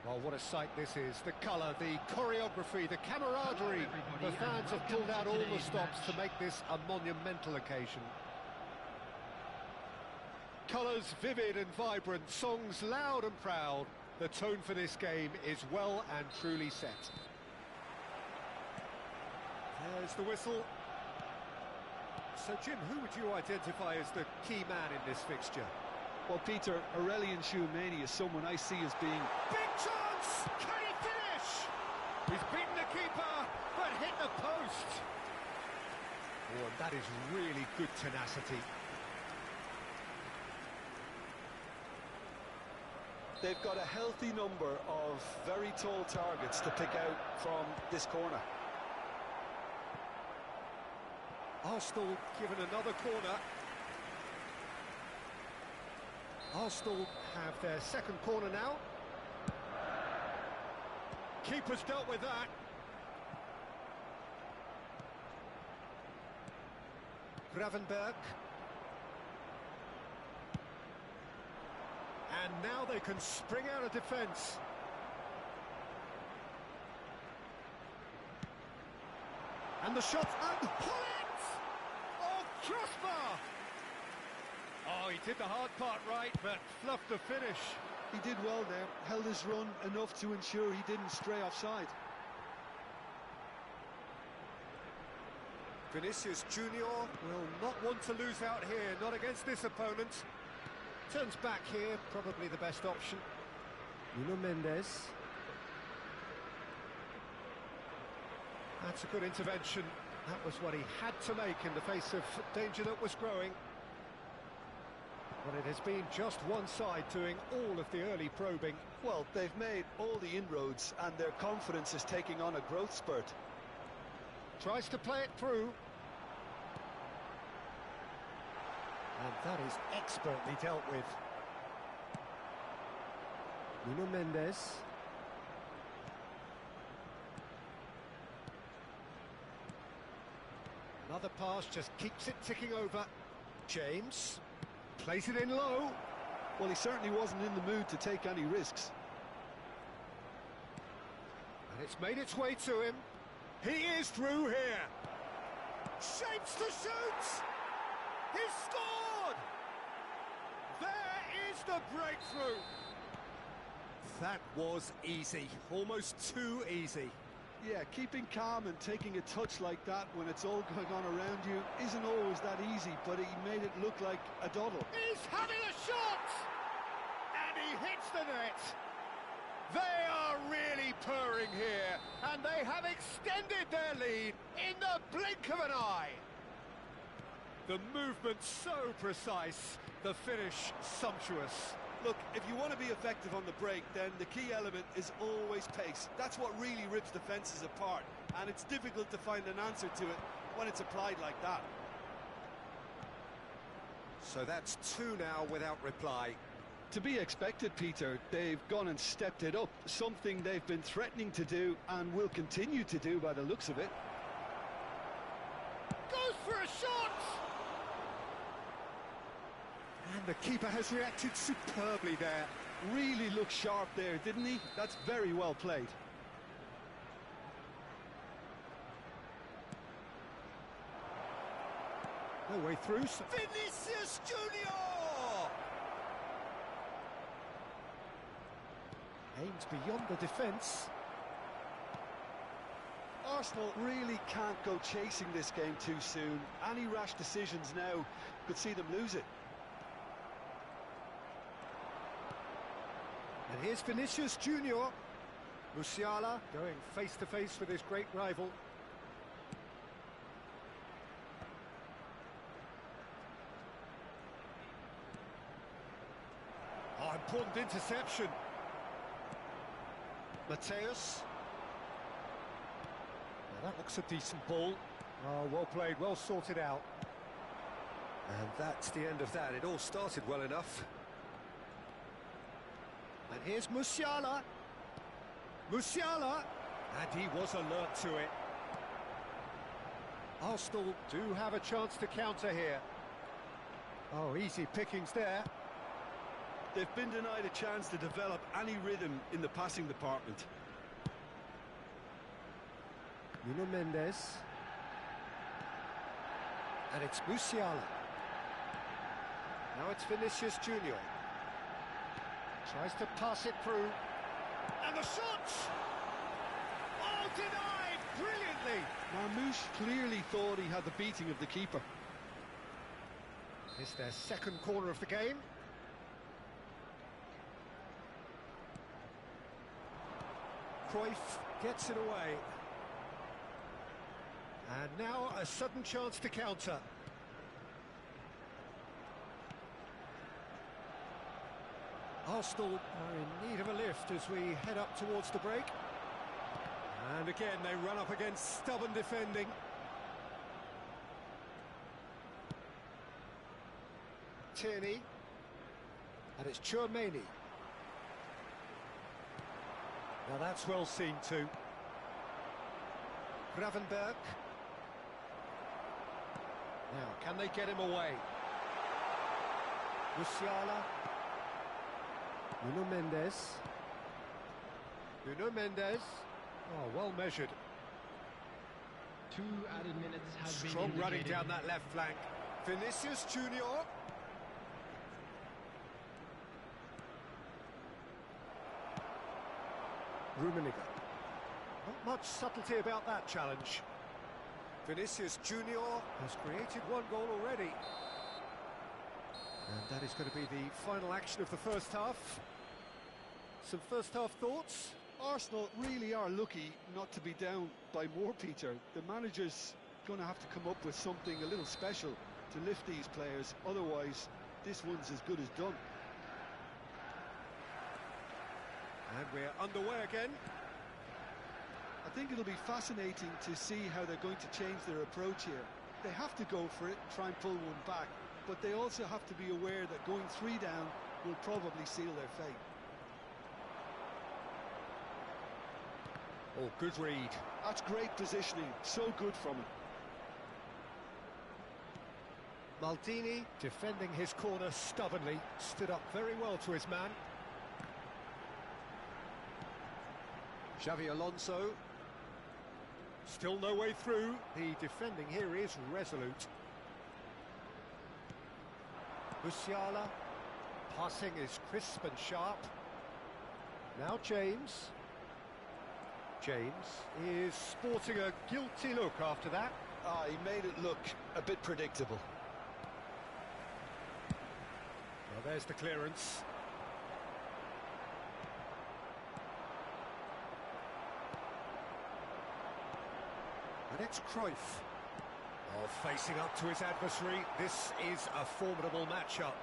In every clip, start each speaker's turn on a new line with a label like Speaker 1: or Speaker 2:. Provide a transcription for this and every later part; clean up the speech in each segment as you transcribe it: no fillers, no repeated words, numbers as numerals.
Speaker 1: Oh, what a sight this is. The colour, the choreography, the camaraderie. The fans have pulled out all the stops to make this a monumental occasion. Colours vivid and vibrant, songs loud and proud. The tone for this game is well and truly set. There's the whistle. So, Jim, who would you identify as the key man in this fixture?
Speaker 2: Well, Peter, Aurelian Tchouameni is someone I see as being...
Speaker 1: Big chance! Can he finish? He's beaten the keeper, but hit the post. Oh, and that is really good tenacity.
Speaker 2: They've got a healthy number of very tall targets to pick out from this corner.
Speaker 1: Arsenal given another corner. Arsenal have their second corner now. Keeper's dealt with that. Gravenberg. And now they can spring out of defence. And the shot, and pull it! Oh, crossbar! Oh, he did the hard part right, but fluffed the finish.
Speaker 2: He did well there, held his run enough to ensure he didn't stray offside.
Speaker 1: Vinicius Junior will not want to lose out here, not against this opponent. Turns back here, probably the best option. Nuno Mendes. That's a good intervention. That was what he had to make in the face of danger that was growing. But it has been just one side doing all of the early probing.
Speaker 2: Well, they've made all the inroads and their confidence is taking on a growth spurt.
Speaker 1: Tries to play it through. And that is expertly dealt with. Nuno Mendes. Another pass just keeps it ticking over. James plays it in low.
Speaker 2: Well, he certainly wasn't in the mood to take any risks.
Speaker 1: And it's made its way to him. He is through here. Shapes to shoot. He's scored! There is the breakthrough! That was easy, almost too easy.
Speaker 2: Yeah, keeping calm and taking a touch like that when it's all going on around you isn't always that easy, but he made it look like a doddle.
Speaker 1: He's having a shot! And he hits the net! They are really purring here, and they have extended their lead in the blink of an eye. The movement so precise, the finish sumptuous.
Speaker 2: Look, if you want to be effective on the break, then the key element is always pace. That's what really rips defences apart, and it's difficult to find an answer to it when it's applied like that.
Speaker 1: So that's two now without reply.
Speaker 2: To be expected, Peter. They've gone and stepped it up, something they've been threatening to do and will continue to do by the looks of it.
Speaker 1: Goes for a shot! And the keeper has reacted superbly there.
Speaker 2: Really looked sharp there, didn't he? That's very well played.
Speaker 1: No way through. Vinicius Junior! Aims beyond the defence.
Speaker 2: Arsenal really can't go chasing this game too soon. Any rash decisions now could see them lose it.
Speaker 1: And here's Vinicius Junior. Musiala going face-to-face with his great rival. Oh, important interception. Mateus. Now that looks a decent ball. Oh, well played, well sorted out. And that's the end of that. It all started well enough. And here's Musiala. Musiala! And he was alert to it. Arsenal do have a chance to counter here. Oh, easy pickings there.
Speaker 2: They've been denied a chance to develop any rhythm in the passing department.
Speaker 3: Nuno Mendes. And it's Musiala. Now it's Vinicius Junior. Tries to pass it through. And the shot! Oh, denied brilliantly!
Speaker 2: Marmoush clearly thought he had the beating of the keeper.
Speaker 3: It's their second corner of the game. Cruyff gets it away. And now a sudden chance to counter. Arsenal are in need of a lift as we head up towards the break. And again, they run up against stubborn defending. Tierney. And it's Tchouaméni. Now that's well seen too. Gravenberg. Now, can they get him away? Musiala. Nuno Mendes. Nuno Mendes. Oh, well measured.
Speaker 4: 2 added minutes have been
Speaker 3: Strong running
Speaker 4: indicated.
Speaker 3: down that left flank. Vinicius Junior. Rummenigge. Not much subtlety about that challenge. Vinicius Junior has created one goal already. And that is going to be the final action of the first half. Some first half thoughts?
Speaker 2: Arsenal really are lucky not to be down by more, Peter. The manager's going to have to come up with something a little special to lift these players. Otherwise, this one's as good as done.
Speaker 3: And we're underway again.
Speaker 2: I think it'll be fascinating to see how they're going to change their approach here. They have to go for it, try and pull one back, but they also have to be aware that going 3 down will probably seal their fate.
Speaker 3: Oh, good read.
Speaker 2: That's great positioning, so good from him.
Speaker 3: Maldini defending his corner stubbornly, stood up very well to his man. Xavi Alonso. Still no way through. The defending here is resolute. Musiala. Passing is crisp and sharp. Now James. James is sporting a guilty look after that.
Speaker 2: He made it look a bit predictable.
Speaker 3: Well, there's the clearance. And it's Cruyff. Oh, facing up to his adversary. This is a formidable matchup.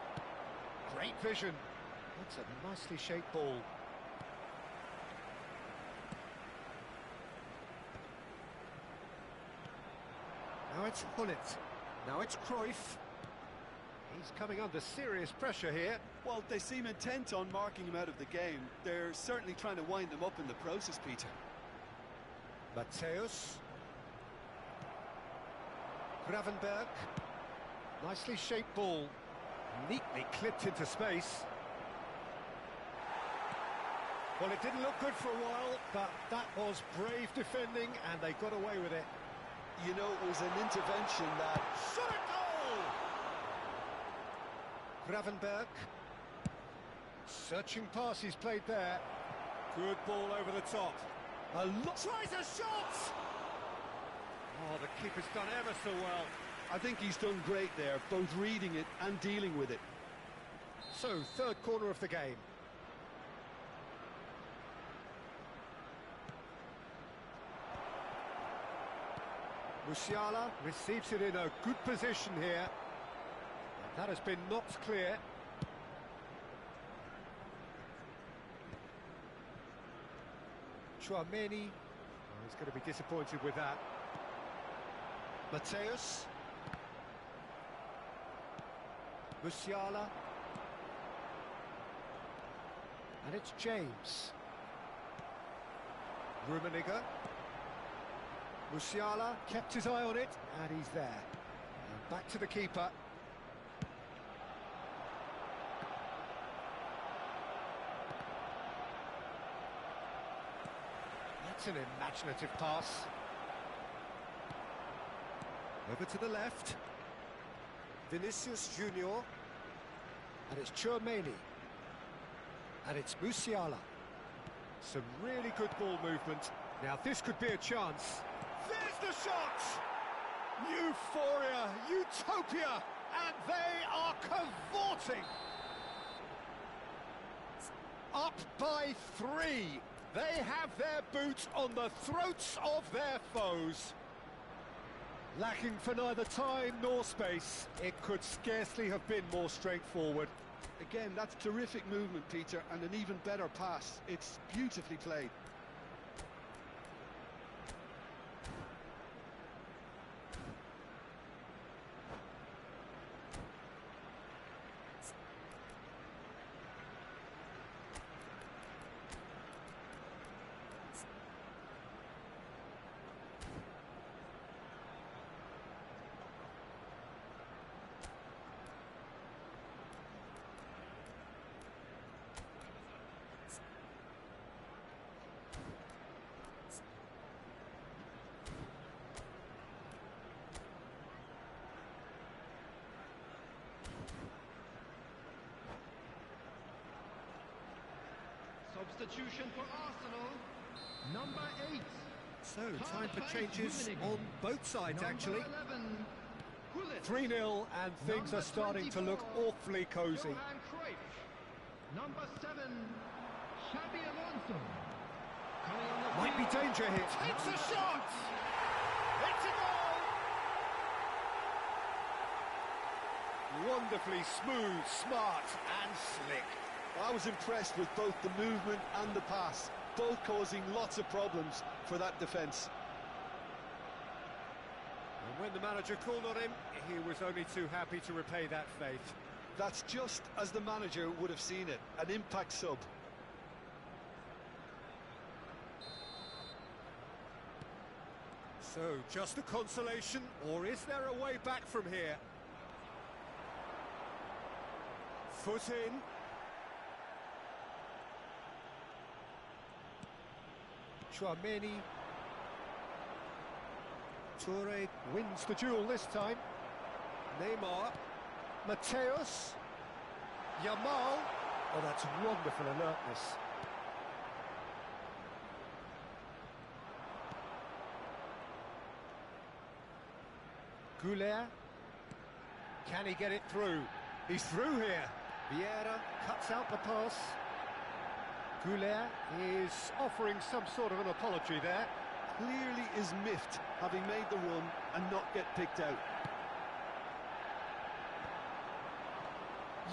Speaker 3: Great vision. That's a nicely shaped ball. Now it's Hullet. Now it's Cruyff. He's coming under serious pressure here.
Speaker 2: Well, they seem intent on marking him out of the game. They're certainly trying to wind him up in the process, Peter.
Speaker 3: Mateus. Gravenberg. Nicely shaped ball. Neatly clipped into space. Well, it didn't look good for a while, but that was brave defending, and they got away with it.
Speaker 2: You know, it was an intervention that...
Speaker 3: Shot a goal! Gravenberg. Searching pass he's played there. Good ball over the top. Tries a shot! Oh, the keeper's done ever so well.
Speaker 2: I think he's done great there, both reading it and dealing with it.
Speaker 3: So, third corner of the game. Musiala receives it in a good position here. And that has been knocked clear. Tchouaméni. Oh, he's going to be disappointed with that. Mateus. Musiala. And it's James. Rummenigge. Musiala kept his eye on it, and he's there. And back to the keeper. That's an imaginative pass. Over to the left. Vinicius Junior. And it's Chouameni. And it's Musiala. Some really good ball movement. Now this could be a chance.
Speaker 1: There's the shot! Euphoria, utopia, and they are cavorting. Up by 3. They have their boot on the throats of their foes. Lacking for neither time nor space. It could scarcely have been more straightforward.
Speaker 2: Again, that's terrific movement, Peter, and an even better pass. It's beautifully played.
Speaker 4: Substitution for Arsenal. Number 8.
Speaker 3: So, time for changes on both sides, actually.
Speaker 1: 3-0, and things are starting to look awfully cosy.
Speaker 4: Number 7, Xabi Alonso.
Speaker 3: Might be danger here.
Speaker 1: Takes a shot! It's a goal! Wonderfully smooth, smart and slick.
Speaker 2: I was impressed with both the movement and the pass, both causing lots of problems for that defence.
Speaker 3: And when the manager called on him, he was only too happy to repay that faith.
Speaker 2: That's just as the manager would have seen it, an impact sub.
Speaker 3: So, just a consolation, or is there a way back from here? Foot in. Chouameni. Toure wins the duel this time. Neymar. Mateus. Yamal. Oh, that's wonderful alertness. Goulet. Can he get it through? He's through here. Vieira cuts out the pass. Goulet is offering some sort of an apology there.
Speaker 2: Clearly is miffed, having made the run and not get picked out.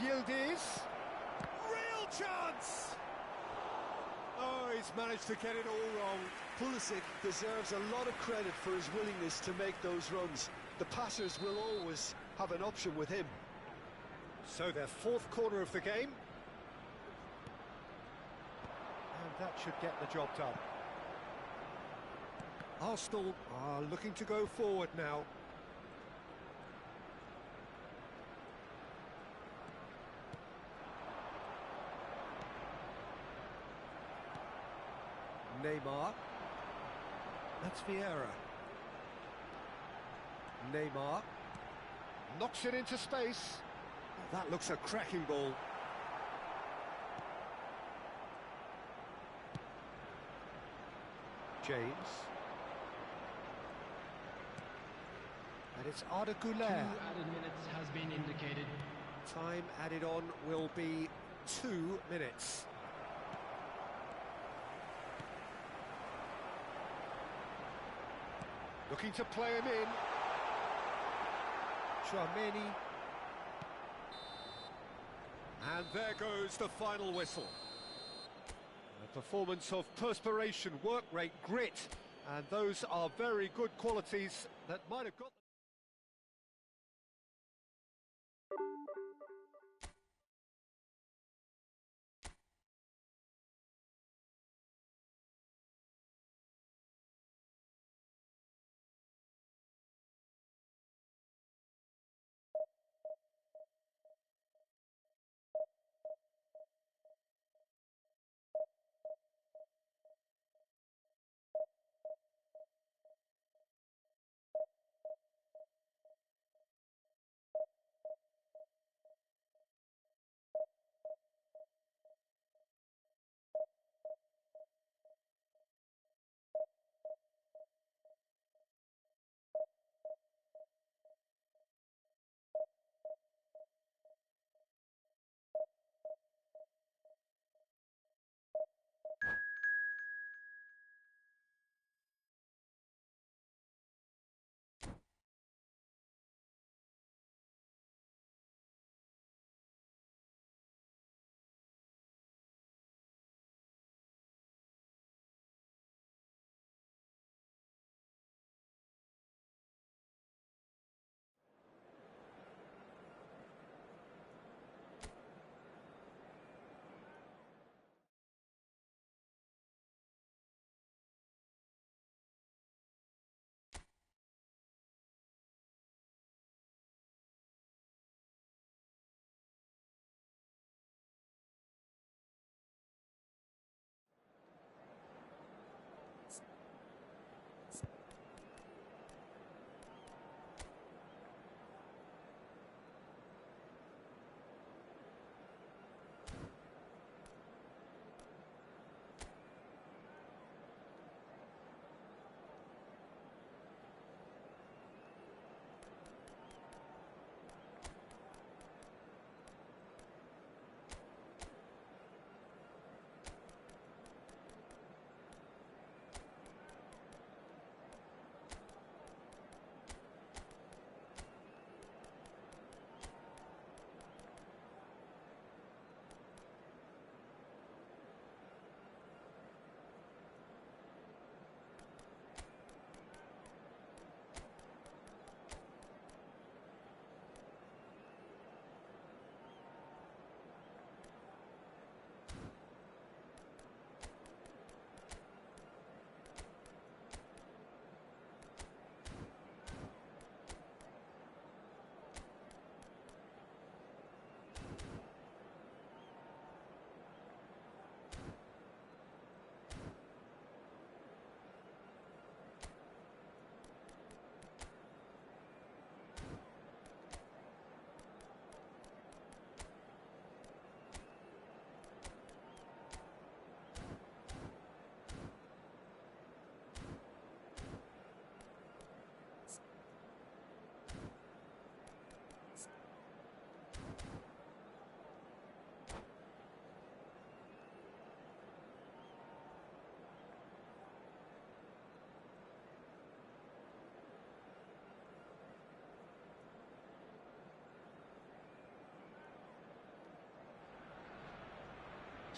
Speaker 3: Yildiz. Real chance! Oh, he's managed to get it all wrong.
Speaker 2: Pulisic deserves a lot of credit for his willingness to make those runs. The passers will always have an option with him.
Speaker 3: So their fourth corner of the game. And that should get the job done. Arsenal are looking to go forward now. Neymar. That's Vieira. Neymar. Knocks it into space. Oh, that looks a cracking ball. James. And it's Arda
Speaker 4: 2
Speaker 3: Goulet.
Speaker 4: added minutes has been indicated.
Speaker 3: Time added on will be 2 minutes. Looking to play him in. Chouameni. And there goes the final whistle. A performance of perspiration, work rate, grit. And those are very good qualities that might have got...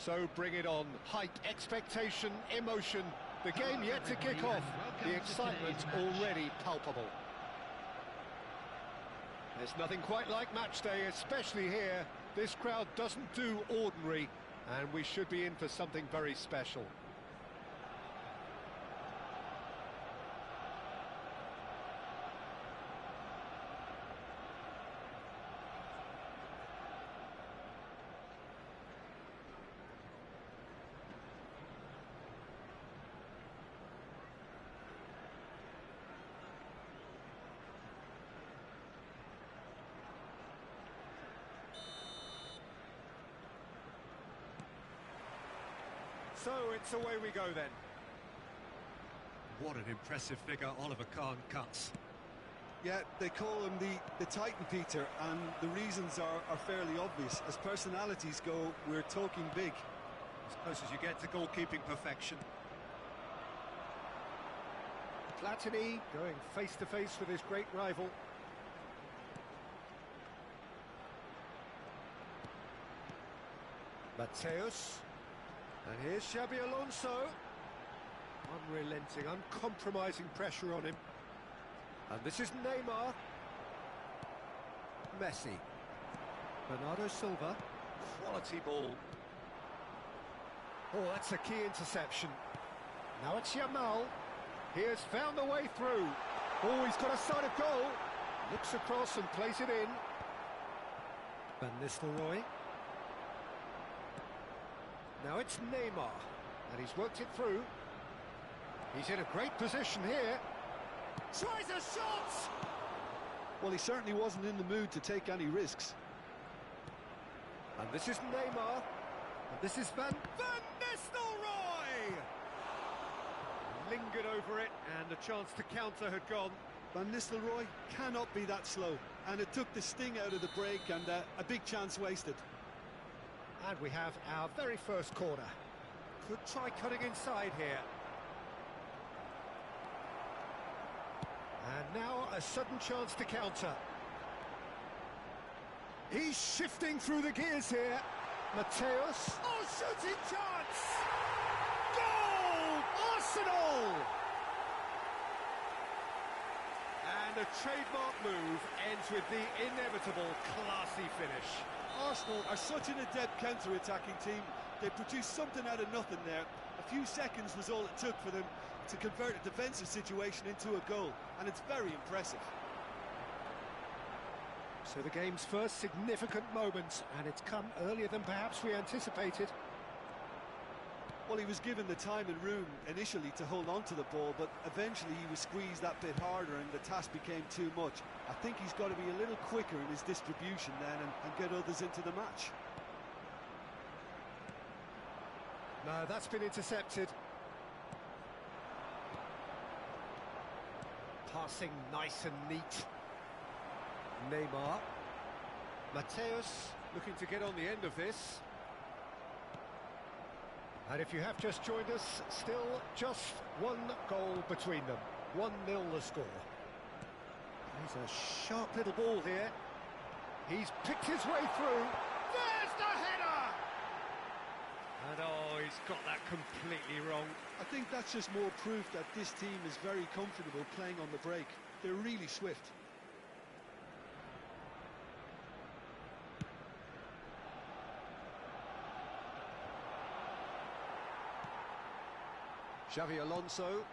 Speaker 1: So bring it on. Hype, expectation, emotion. The game yet to kick off. The excitement already palpable. There's nothing quite like match day, especially here. This crowd doesn't do ordinary, and we should be in for something very special. So it's away we go then.
Speaker 3: What an impressive figure Oliver Kahn cuts.
Speaker 2: Yeah, they call him the Titan, Peter, and the reasons are fairly obvious. As personalities go, we're talking big.
Speaker 3: As close as you get to goalkeeping perfection.
Speaker 1: Platini going face-to-face with his great rival. Mateus. And here's Xabi Alonso. Unrelenting, uncompromising pressure on him. And this is Neymar. Messi. Bernardo Silva. Quality ball. Oh, that's a key interception. Now it's Yamal. He has found the way through. Oh, he's got a sight of goal. Looks across and plays it in. Van Nistelrooy. Now it's Neymar, and he's worked it through. He's in a great position here. Tries a shot!
Speaker 2: Well, he certainly wasn't in the mood to take any risks.
Speaker 1: And this is Neymar. And this is Van Nistelrooy! Lingered over it, and the chance to counter had gone.
Speaker 2: Van Nistelrooy cannot be that slow, and it took the sting out of the break, and a big chance wasted.
Speaker 1: And we have our very first corner. Could try cutting inside here. And now a sudden chance to counter. He's shifting through the gears here. Mateus. Oh, shooting chance! Goal! Arsenal! And a trademark move ends with the inevitable classy finish.
Speaker 2: Arsenal are such an adept counter-attacking team. They produced something out of nothing there. A few seconds was all it took for them to convert a defensive situation into a goal, and it's very impressive.
Speaker 1: So the game's first significant moment, and it's come earlier than perhaps we anticipated.
Speaker 2: Well, he was given the time and room initially to hold on to the ball, but eventually he was squeezed that bit harder and the task became too much. I think he's got to be a little quicker in his distribution then and get others into the match.
Speaker 1: No, that's been intercepted. Passing nice and neat. Neymar. Mateus looking to get on the end of this. And if you have just joined us, still just one goal between them. 1-0 the score. He's a sharp little ball here. He's picked his way through. There's the header! And oh, he's got that completely wrong.
Speaker 2: I think that's just more proof that this team is very comfortable playing on the break. They're really swift.
Speaker 1: Xabi Alonso.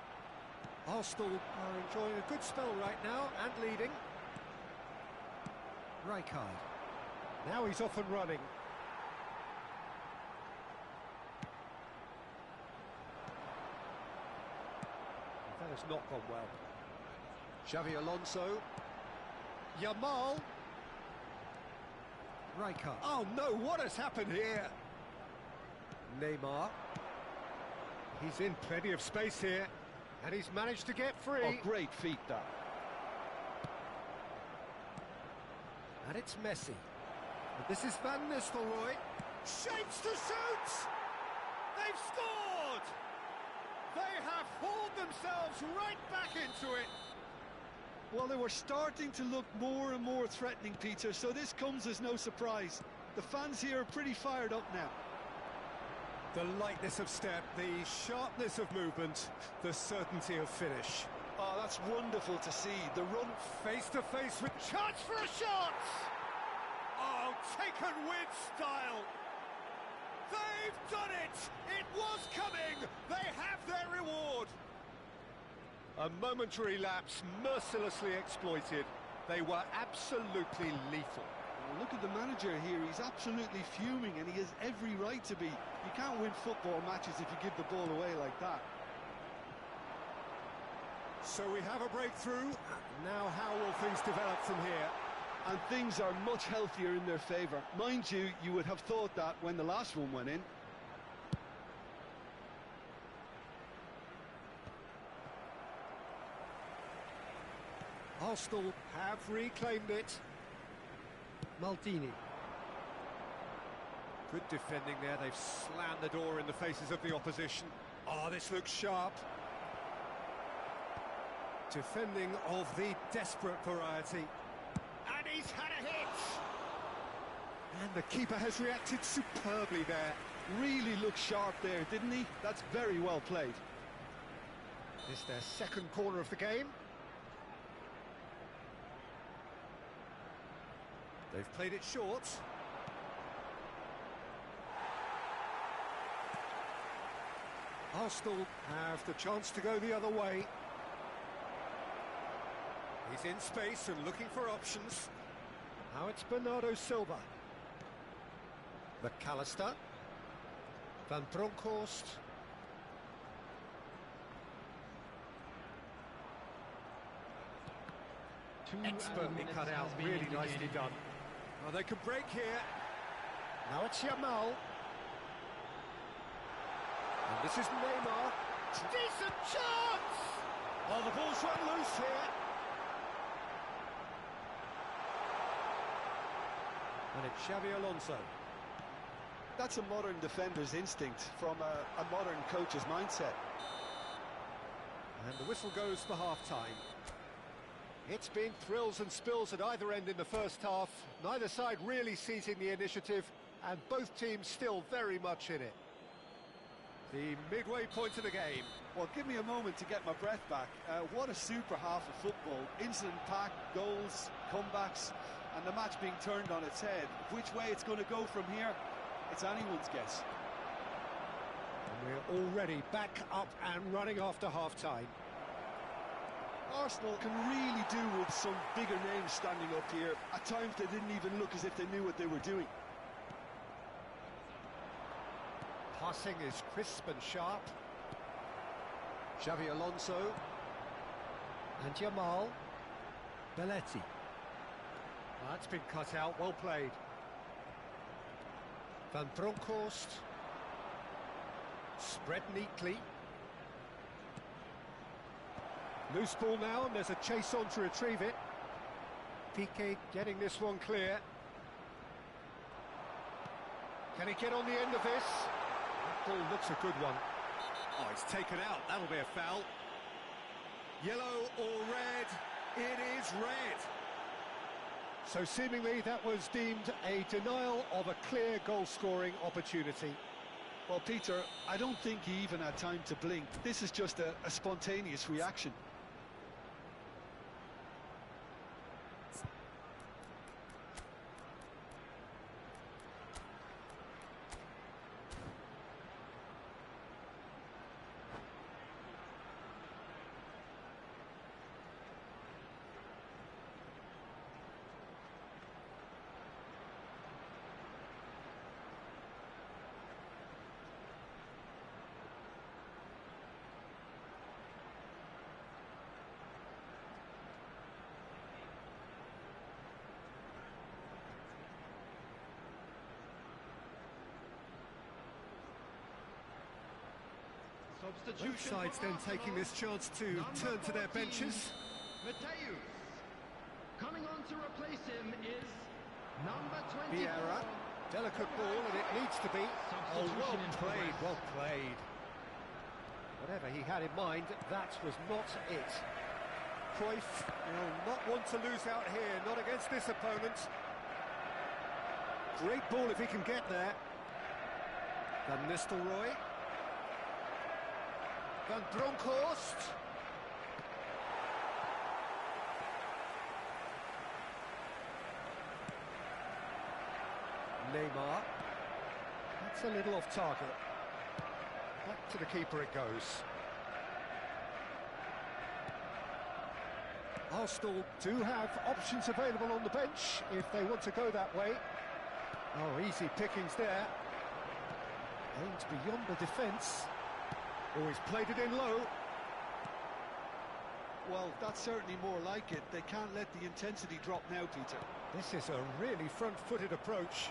Speaker 1: Arsenal are enjoying a good spell right now and leading. Rijkaard. Now he's off and running. That has not gone well. Xabi Alonso. Yamal. Rijkaard. Oh no, what has happened here? Neymar. He's in plenty of space here, and he's managed to get free.
Speaker 2: Oh, great feat, that.
Speaker 1: And it's Messi. And this is Van Nistelrooy. Shapes to shoot! They've scored! They have hauled themselves right back into it.
Speaker 2: Well, they were starting to look more and more threatening, Peter, so this comes as no surprise. The fans here are pretty fired up now.
Speaker 3: The lightness of step, the sharpness of movement, the certainty of finish.
Speaker 2: Oh, that's wonderful to see. The run
Speaker 3: Face to face with...
Speaker 1: Chance for a shot! Oh, taken with style! They've done it! It was coming! They have their reward! A momentary lapse mercilessly exploited. They were absolutely lethal.
Speaker 2: Well, look at the manager here. He's absolutely fuming, and he has every right to be. You can't win football matches if you give the ball away like that.
Speaker 3: So we have a breakthrough. Now how will things develop from here?
Speaker 2: And things are much healthier in their favour. Mind you, you would have thought that when the last one went in.
Speaker 3: Arsenal have reclaimed it. Maldini. Good defending there. They've slammed the door in the faces of the opposition. Oh, this looks sharp. Defending of the desperate variety.
Speaker 1: And he's had a hit!
Speaker 3: And the keeper has reacted superbly there.
Speaker 2: Really looked sharp there, didn't he? That's very well played.
Speaker 3: This is their second corner of the game. They've played it short. Arsenal have the chance to go the other way. He's in space and looking for options. Now it's Bernardo Silva. McAllister. Van Bronckhorst. Expertly cut out, really nicely done. Well, they can break here. Now it's Yamal. And this is Neymar.
Speaker 1: Decent chance!
Speaker 3: Oh, the ball's run loose here. And it's Xavi Alonso.
Speaker 2: That's a modern defender's instinct from a modern coach's mindset.
Speaker 3: And the whistle goes for half-time. It's been thrills and spills at either end in the first half. Neither side really seizing the initiative, and both teams still very much in it. The midway point of the game.
Speaker 2: Well, give me a moment to get my breath back. What a super half of football. Incident-packed, goals, comebacks, and the match being turned on its head. Which way it's going to go from here, it's anyone's guess.
Speaker 3: And we're already back up and running after half-time.
Speaker 2: Arsenal can really do with some bigger names standing up here. At times they didn't even look as if they knew what they were doing.
Speaker 3: Passing is crisp and sharp. Xavi Alonso. And Yamal. Belletti. That's been cut out, well played. Van Bronckhorst. Spread neatly. Loose ball now, and there's a chase on to retrieve it. Piqué getting this one clear. Can he get on the end of this? That ball looks a good one. Oh, it's taken out. That'll be a foul. Yellow or red? It is red. So seemingly that was deemed a denial of a clear goal-scoring opportunity.
Speaker 2: Well, Peter, I don't think he even had time to blink. This is just a spontaneous reaction.
Speaker 3: Both sides then taking this chance to turn to their benches.
Speaker 4: Mateus. Coming on to replace him is number 24.
Speaker 3: Vieira, delicate ball, and it needs to be. Oh, well played, well played. Whatever he had in mind, that was not it. Cruyff will not want to lose out here, not against this opponent. Great ball if he can get there. Van Nistelrooy. Van Bronckhorst. Neymar. That's a little off target. Back to the keeper it goes. Arsenal do have options available on the bench if they want to go that way. Oh, easy pickings there. Aimed beyond the defence. Oh, he's played it in low.
Speaker 2: Well, that's certainly more like it. They can't let the intensity drop now, Peter.
Speaker 3: This is a really front-footed approach.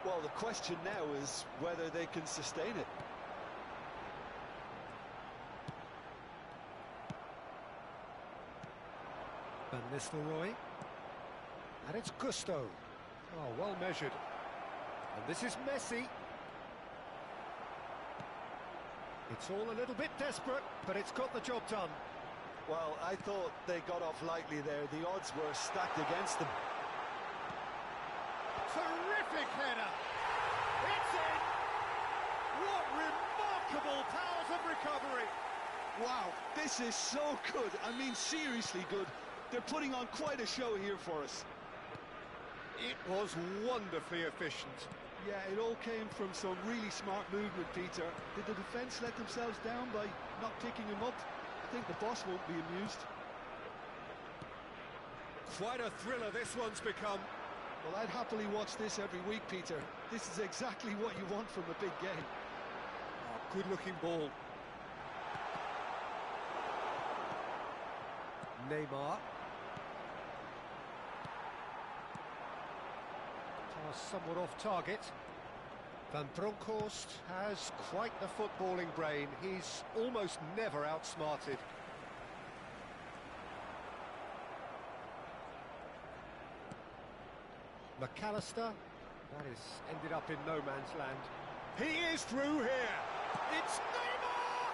Speaker 2: Well, the question now is whether they can sustain it.
Speaker 3: Van Nistelrooy. And it's Gusto. Oh, well measured. And this is Messi. It's all a little bit desperate, but it's got the job done.
Speaker 2: Well, I thought they got off lightly there. The odds were stacked against them.
Speaker 1: Terrific header. It's in. What remarkable powers of recovery.
Speaker 2: Wow, this is so good. I mean, seriously good. They're putting on quite a show here for us.
Speaker 3: It was wonderfully efficient.
Speaker 2: Yeah, it all came from some really smart movement, Peter. Did the defence let themselves down by not picking him up? I think the boss won't be amused.
Speaker 3: Quite a thriller this one's become.
Speaker 2: Well, I'd happily watch this every week, Peter. This is exactly what you want from a big game.
Speaker 3: Oh, good-looking ball. Neymar. Pass somewhat off target. Van Bronckhorst has quite the footballing brain. He's almost never outsmarted. McAllister. That is ended up in no man's land. He is through here. It's Neymar!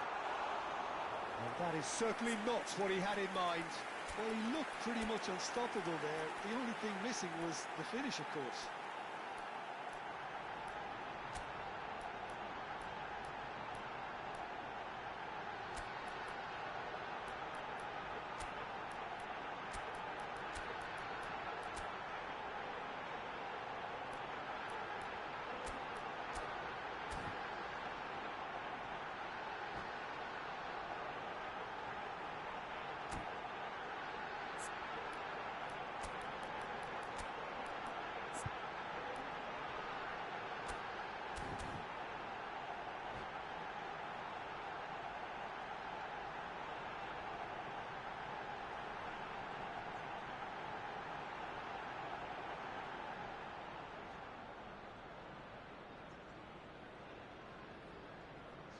Speaker 3: And that is certainly not what he had in mind.
Speaker 2: Well, he looked pretty much unstoppable there. The only thing missing was the finish, of course.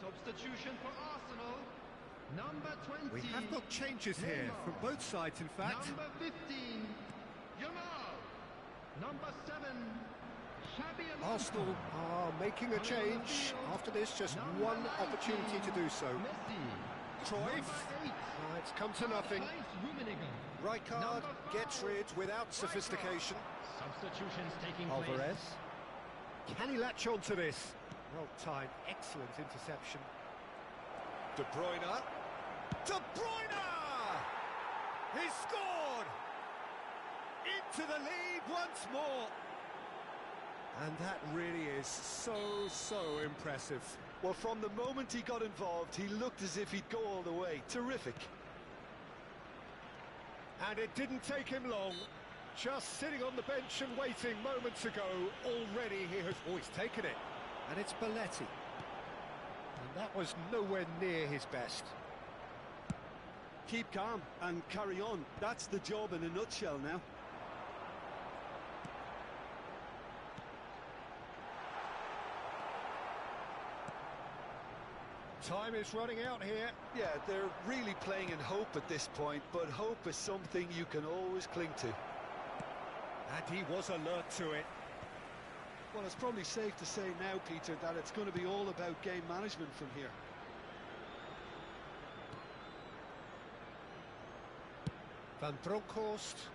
Speaker 4: Substitution for Arsenal. Number 20.
Speaker 3: We have got changes here
Speaker 4: Neymar.
Speaker 3: from both sides, in fact.
Speaker 4: Number 15. Yamal. Number 7. Xabi Alonso.
Speaker 3: Arsenal are making a change. After this, just one opportunity to do so.
Speaker 4: Messi.
Speaker 3: Cruyff.
Speaker 4: Number 8.
Speaker 3: It's come to nothing.
Speaker 4: Rummenigge.
Speaker 3: Rijkaard
Speaker 4: Number 5.
Speaker 3: gets rid without sophistication.
Speaker 4: Substitutions taking place.
Speaker 3: Alvarez. Can he latch on to this? Well timed, excellent interception. De Bruyne. De Bruyne! He's scored! Into the lead once more. And that really is so impressive.
Speaker 2: Well, from the moment he got involved, he looked as if he'd go all the way. Terrific.
Speaker 3: And it didn't take him long. Just sitting on the bench and waiting moments ago. Already he has always taken it. And it's Belletti. And that was nowhere near his best.
Speaker 2: Keep calm and carry on. That's the job in a nutshell now.
Speaker 3: Time is running out here.
Speaker 2: Yeah, they're really playing in hope at this point, but hope is something you can always cling to.
Speaker 3: And he was alert to it.
Speaker 2: Well, it's probably safe to say now, Peter, that it's going to be all about game management from here.
Speaker 3: Van Bronckhorst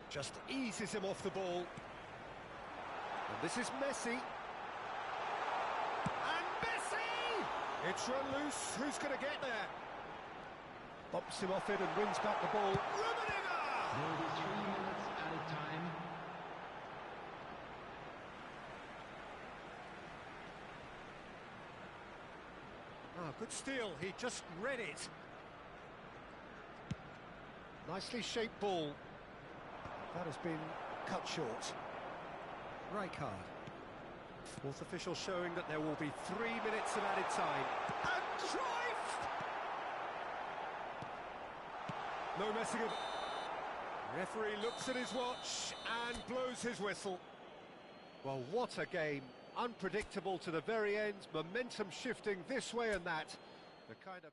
Speaker 3: just eases him off the ball. And this is Messi. And It's run loose. Who's going to get there? Bumps him off it and wins back the ball.
Speaker 4: There will be 3 minutes added time.
Speaker 3: Ah, good steal. He just read it. Nicely shaped ball. That has been cut short. Right card. Fourth official showing that there will be 3 minutes of added time. And Cruyff! No messing of... Referee looks at his watch and blows his whistle. Well, what a game. Unpredictable to the very end. Momentum shifting this way and that. The kind of...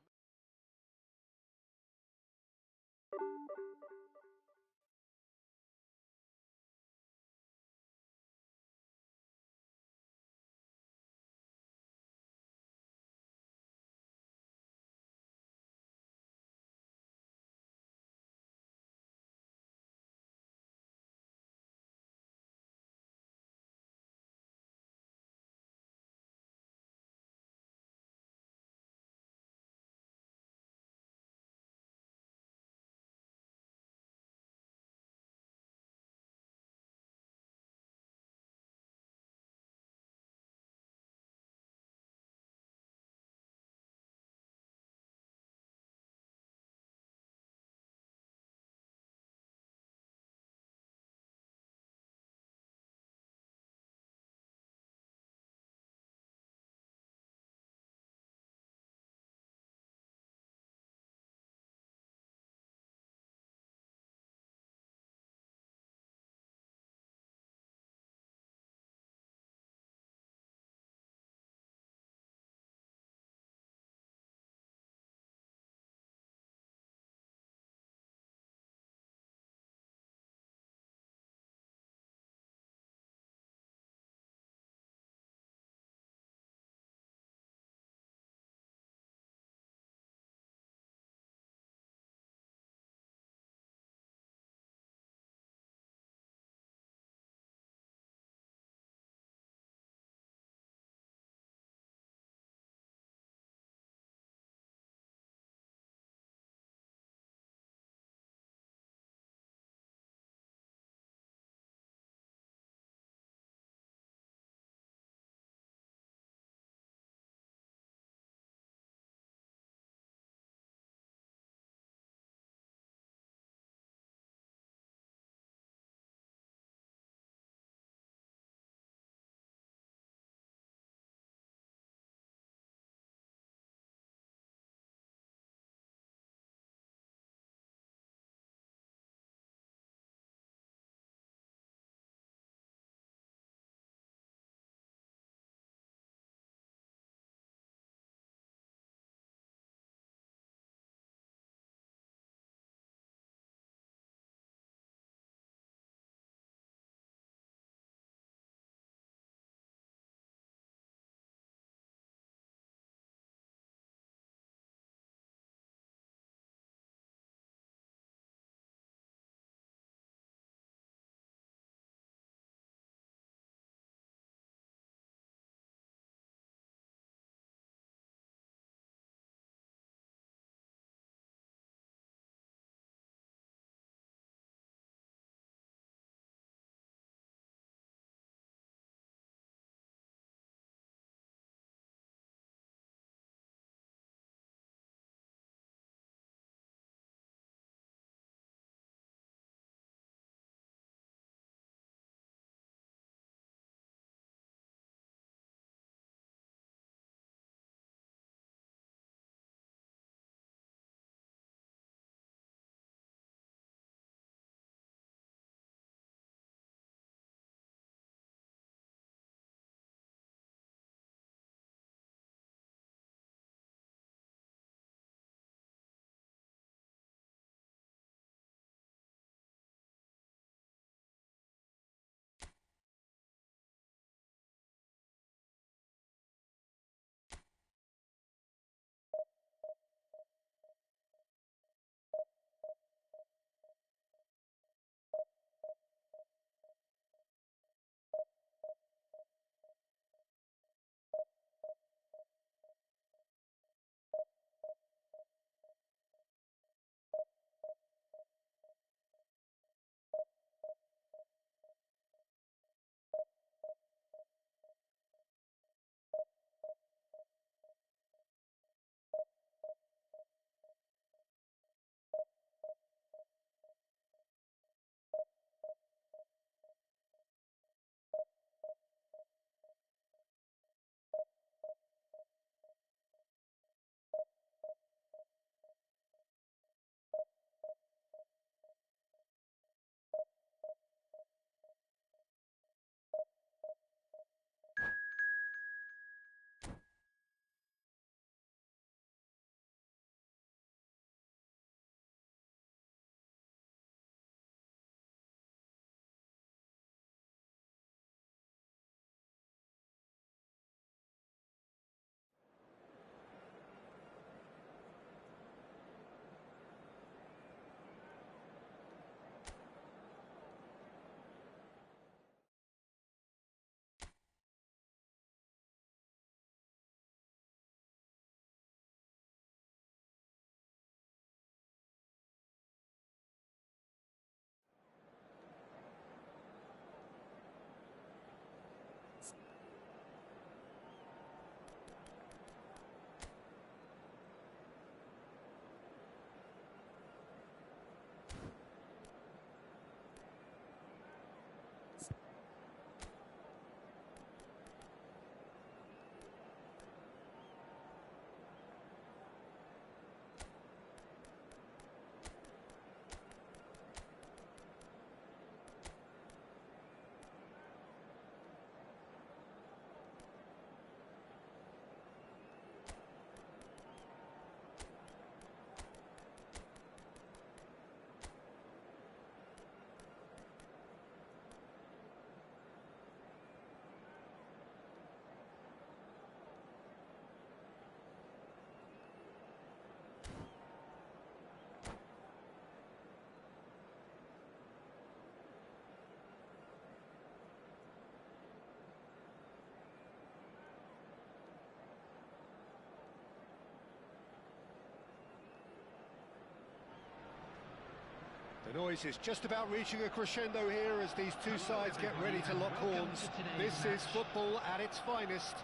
Speaker 3: The noise is just about reaching a crescendo here as these two sides get ready to lock horns. This is football at its finest.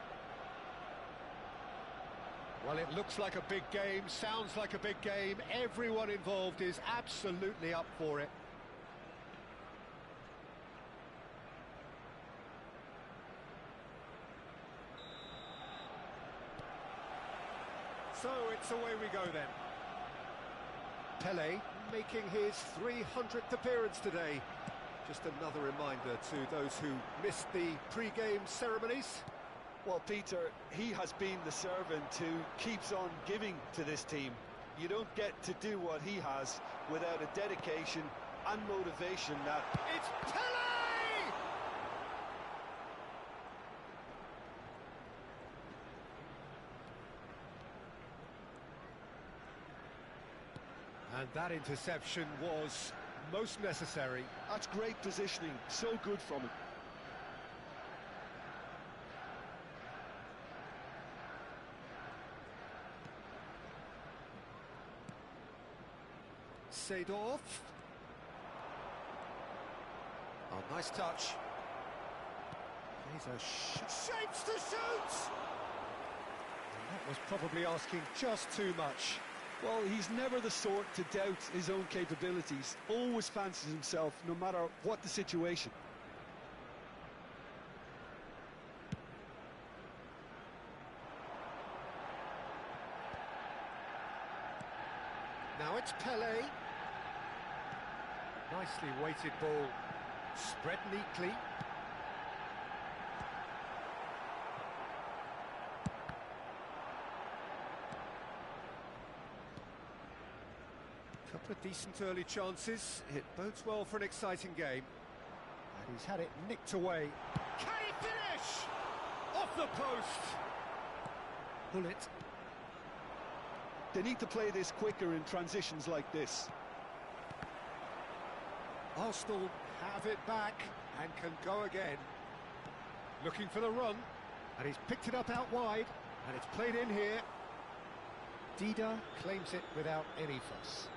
Speaker 3: Well, it looks like a big game, sounds like a big game. Everyone involved is absolutely up for it. So it's away we go then. Pelé making his 300th appearance today. Just another reminder to those who missed the pre-game ceremonies.
Speaker 2: Well, Peter, he has been the servant who keeps on giving to this team. You don't get to do what he has without a dedication and motivation that...
Speaker 1: It's Pelé!
Speaker 3: And that interception was most necessary.
Speaker 2: That's great positioning, so good from him.
Speaker 3: Seedorf. Oh, nice touch. He's shapes to shoot! And that was probably asking just too much.
Speaker 2: Well, he's never the sort to doubt his own capabilities. Always fancies himself, no matter what the situation.
Speaker 3: Now it's Pelé. Nicely weighted ball. Spread neatly. Couple of decent early chances. It bodes well for an exciting game. And he's had it nicked away.
Speaker 1: Can he finish? Off the post!
Speaker 3: Bullet.
Speaker 2: They need to play this quicker in transitions like this.
Speaker 3: Arsenal have it back and can go again. Looking for the run, and he's picked it up out wide, and it's played in here. Dida claims it without any fuss.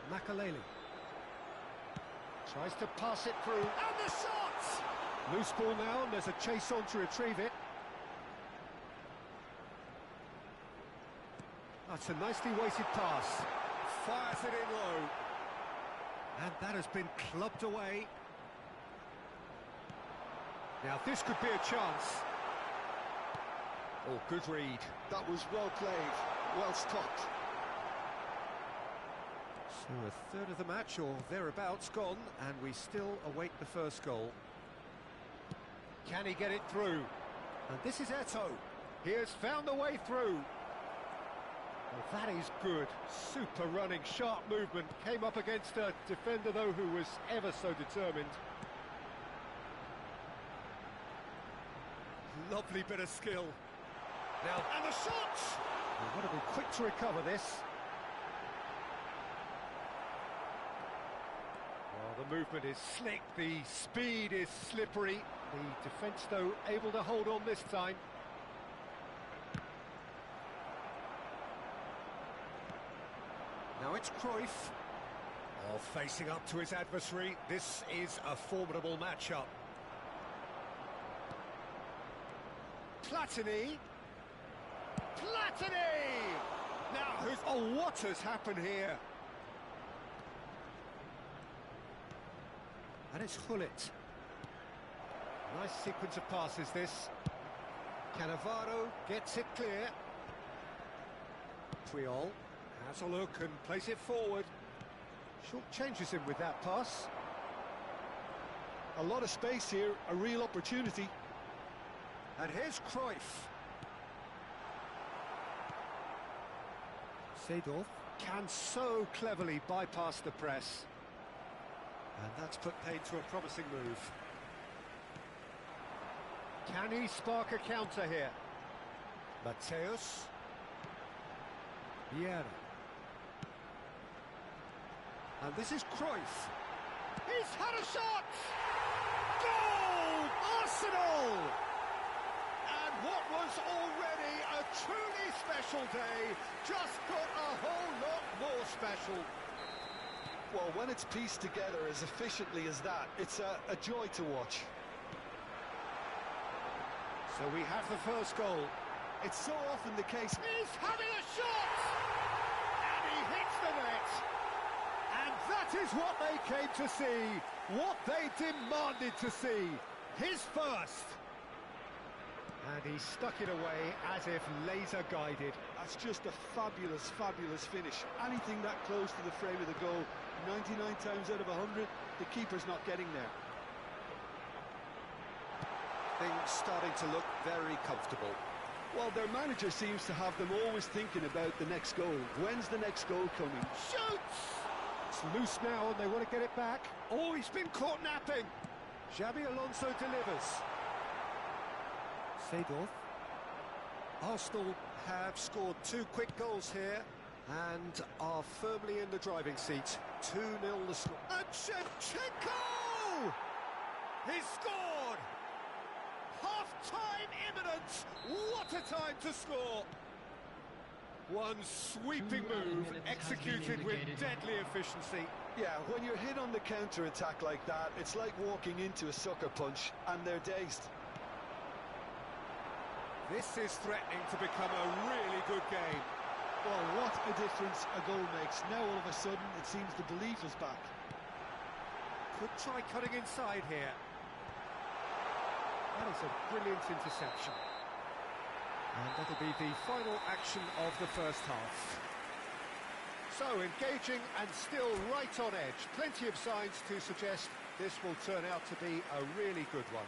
Speaker 3: Makaleli tries to pass it through, and the shot! Loose ball now, and there's a chase on to retrieve it. That's a nicely weighted pass. Fires it in low. And that has been clubbed away. Now this could be a chance. Oh, good read.
Speaker 2: That was well played, well stopped.
Speaker 3: So a third of the match, or thereabouts, gone, and we still await the first goal. Can he get it through? And this is Eto'o. He has found the way through. Well, that is good. Super running, sharp movement. Came up against a defender, though, who was ever so determined. Lovely bit of skill. Now, and the shot! We've got to be quick to recover this. Well, the movement is slick, the speed is slippery. The defence, though, able to hold on this time. Now it's Cruyff. Oh, facing up to his adversary. This is a formidable matchup. Platini. Platini! Now, oh, what has happened here? And it's Hullet. Nice sequence of passes, this. Cannavaro gets it clear. Puyol has a look and plays it forward. Short changes him with that pass.
Speaker 2: A lot of space here, a real opportunity.
Speaker 3: And here's Cruyff. Seedorf can so cleverly bypass the press. And that's put paid to a promising move. Can he spark a counter here? Mateus. Vieira. And this is Cruyff.
Speaker 1: He's had a shot!
Speaker 3: Goal! Arsenal!
Speaker 1: And what was already a truly special day just got a whole lot more special.
Speaker 2: Well, when it's pieced together as efficiently as that, it's a joy to watch.
Speaker 3: So we have the first goal.
Speaker 2: It's so often the case.
Speaker 1: He's having a shot! And he hits the net. And that is what they came to see, what they demanded to see. His first.
Speaker 3: And he stuck it away as if laser-guided.
Speaker 2: That's just a fabulous, fabulous finish. Anything that close to the frame of the goal, 99 times out of 100, the keeper's not getting there.
Speaker 3: Things starting to look very comfortable.
Speaker 2: Well, their manager seems to have them always thinking about the next goal. When's the next goal coming?
Speaker 1: Shoots!
Speaker 3: It's loose now and they want to get it back.
Speaker 1: Oh, he's been caught napping.
Speaker 3: Xabi Alonso delivers. Seedorf. Arsenal have scored 2 quick goals here and are firmly in the driving seat. 2-0 the score.
Speaker 1: And Shevchenko! He's scored! Half-time imminent! What a time to score! One sweeping move executed with deadly efficiency.
Speaker 2: Yeah, when you're hit on the counter-attack like that, it's like walking into a sucker punch and they're dazed.
Speaker 1: This is threatening to become a really good game.
Speaker 2: Well, what a difference a goal makes. Now all of a sudden it seems the belief is back.
Speaker 3: Could try cutting inside here. That is a brilliant interception. And that'll be the final action of the first half.
Speaker 1: So engaging and still right on edge. Plenty of signs to suggest this will turn out to be a really good one.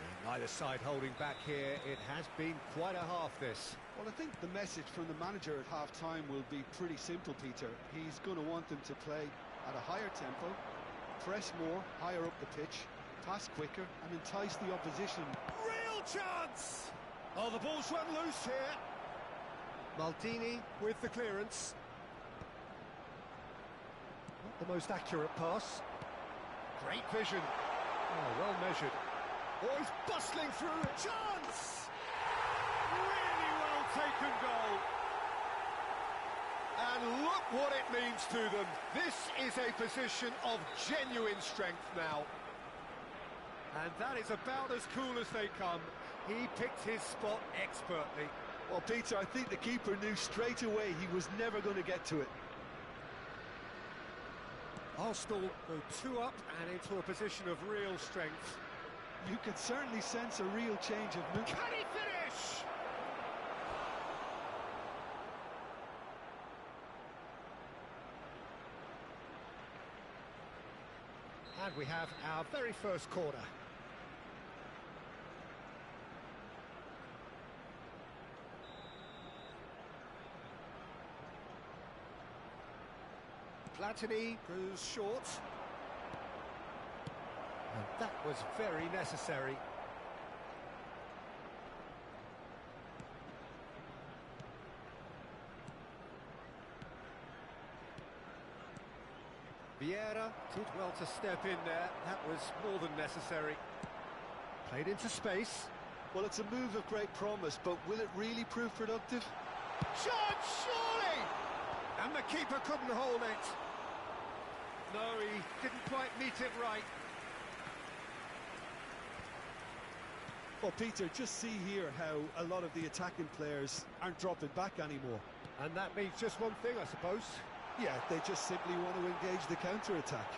Speaker 1: And neither side holding back here. It has been quite a half, this.
Speaker 2: Well, I think the message from the manager at half-time will be pretty simple, Peter. He's going to want them to play at a higher tempo, press more, higher up the pitch, pass quicker and entice the opposition.
Speaker 1: Real chance! Oh, the ball's run loose here.
Speaker 3: Maldini with the clearance. Not the most accurate pass.
Speaker 1: Great vision.
Speaker 3: Oh, well measured.
Speaker 1: Oh, he's bustling through. Chance! Really well taken goal. And look what it means to them. This is a position of genuine strength now. And that is about as cool as they come. He picked his spot expertly.
Speaker 2: Well, Peter, I think the keeper knew straight away he was never going to get to it.
Speaker 3: Arsenal go 2 up and into a position of real strength.
Speaker 2: You could certainly sense a real change of mood.
Speaker 1: Can he finish?
Speaker 3: And we have our very first corner. Platini goes short. And that was very necessary. Vieira did well to step in there. That was more than necessary. Played into space.
Speaker 2: Well, it's a move of great promise, but will it really prove productive?
Speaker 1: Shot, surely! And the keeper couldn't hold it. No, he didn't quite meet it right.
Speaker 2: Well, Peter, just see here how a lot of the attacking players aren't dropping back anymore.
Speaker 3: And that means just one thing, I suppose.
Speaker 2: Yeah, they just simply want to engage the counter-attack.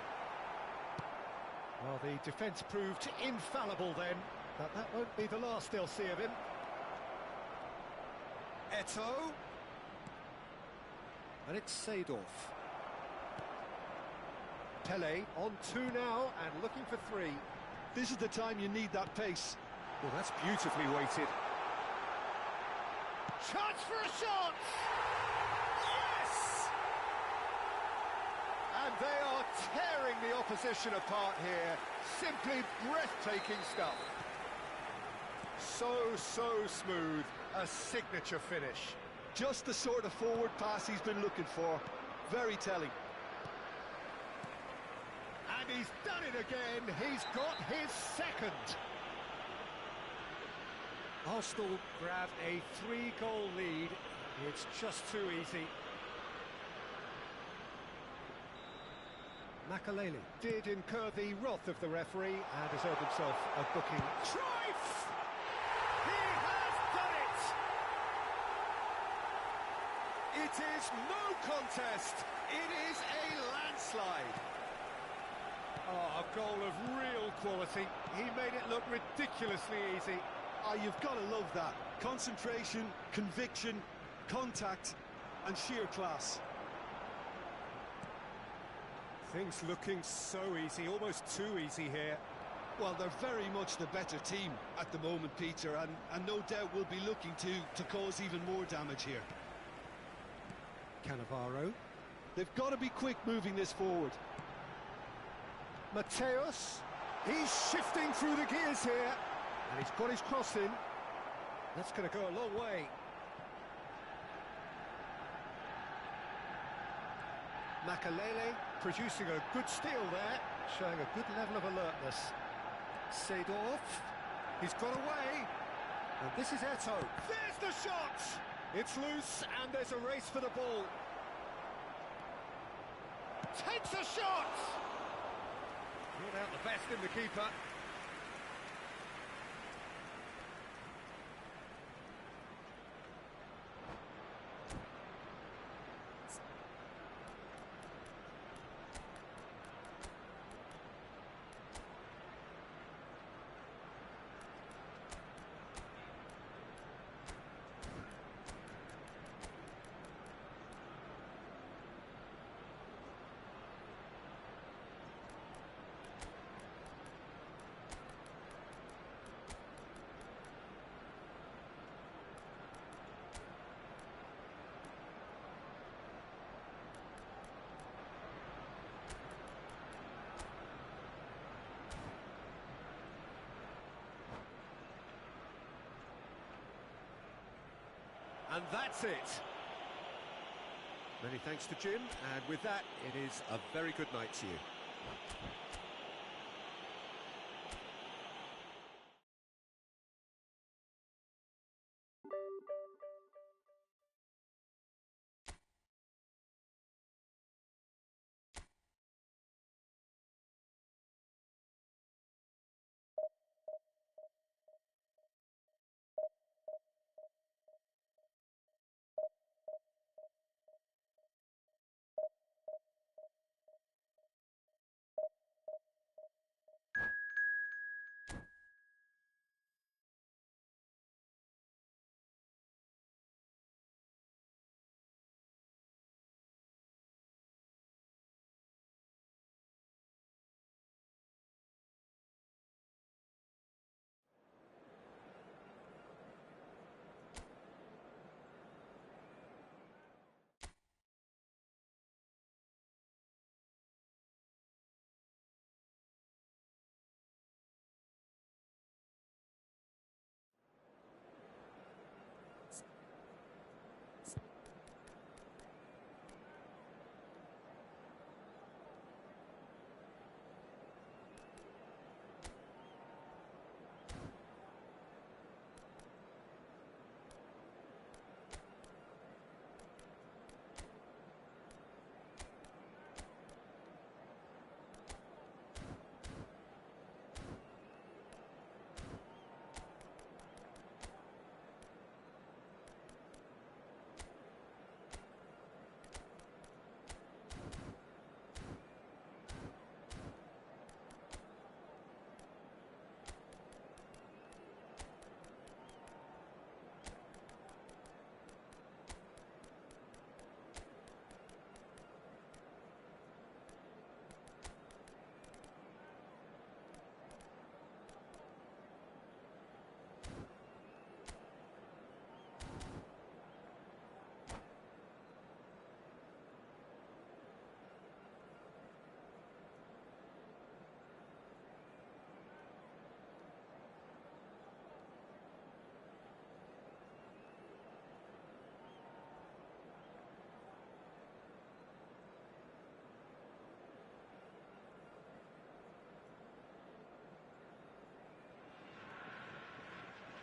Speaker 3: Well, the defence proved infallible then, but that won't be the last they'll see of him.
Speaker 1: Eto'o.
Speaker 3: And it's Seedorf. Pele on 2 now and looking for 3.
Speaker 2: This is the time you need that pace.
Speaker 3: Well, that's beautifully weighted.
Speaker 1: Chance for a shot! Yes! And they are tearing the opposition apart here. Simply breathtaking stuff. So smooth. A signature finish.
Speaker 2: Just the sort of forward pass he's been looking for. Very telling.
Speaker 1: And he's done it again. He's got his second.
Speaker 3: Arsenal grab a 3-goal lead. It's just too easy. Makalele did incur the wrath of the referee and has earned himself a booking.
Speaker 1: Trife! He has done it! It is no contest. It is a landslide. Oh, a goal of real quality. He made it look ridiculously easy.
Speaker 2: Ah, you've got to love that. Concentration, conviction, contact, and sheer class.
Speaker 3: Things looking so easy, almost too easy here.
Speaker 2: Well, they're very much the better team at the moment, Peter, and no doubt will be looking to cause even more damage here.
Speaker 3: Cannavaro.
Speaker 2: They've got to be quick moving this forward.
Speaker 3: Mateus. He's shifting through the gears here. And he's got his cross in. That's going to go a long way. Makalele producing a good steal there, showing a good level of alertness. Seedorf, he's got away, and this is Eto'o.
Speaker 1: There's the shot!
Speaker 3: It's loose, and there's a race for the ball.
Speaker 1: Takes a shot!
Speaker 3: Brought out the best in the keeper. And that's it. Many thanks to Jim, and with that, it is a very good night to you.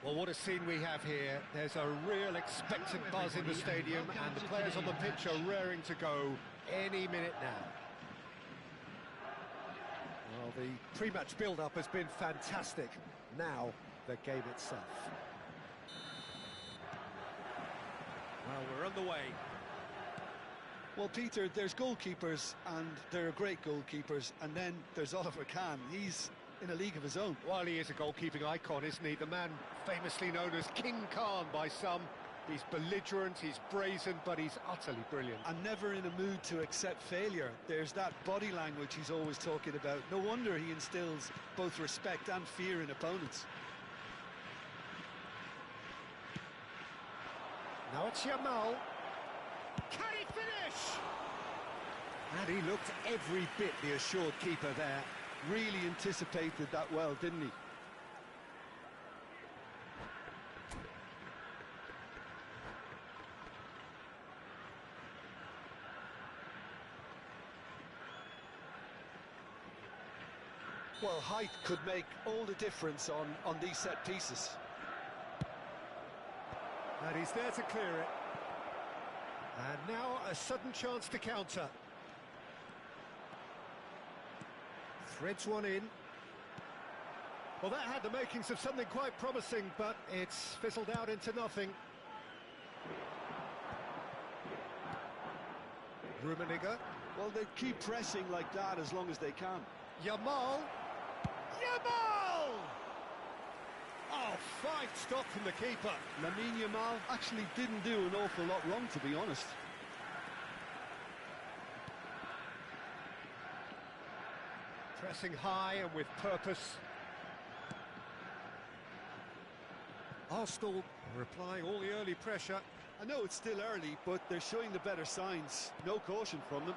Speaker 3: Well, what a scene we have here. There's a real expectant buzz in the stadium, and the players on the pitch are raring to go any minute now. Well, the pre-match build-up has been fantastic. Now, the game itself. Well, we're on the way.
Speaker 2: Well, Peter, there's goalkeepers, and there are great goalkeepers, and then there's Oliver Kahn. He's in a league of his own.
Speaker 3: While he is a goalkeeping icon, isn't he? The man famously known as King Khan by some. He's belligerent, he's brazen, but he's utterly brilliant.
Speaker 2: And never in a mood to accept failure. There's that body language he's always talking about. No wonder he instills both respect and fear in opponents.
Speaker 3: Now it's Yamal. Can he finish? And he looked every bit the assured keeper there.
Speaker 2: Really anticipated that well, didn't he? Well, height could make all the difference on these set pieces.
Speaker 3: And he's there to clear it. And now a sudden chance to counter. Threads one in. Well, that had the makings of something quite promising, but it's fizzled out into nothing. Rummenigge.
Speaker 2: Well, they keep pressing like that as long as they can.
Speaker 3: Yamal. Yamal! Oh, fine stop from the keeper.
Speaker 2: Lamine Yamal actually didn't do an awful lot wrong, to be honest.
Speaker 3: Pressing high and with purpose. Arsenal are applying all the early pressure.
Speaker 2: I know it's still early, but they're showing the better signs. No caution from them.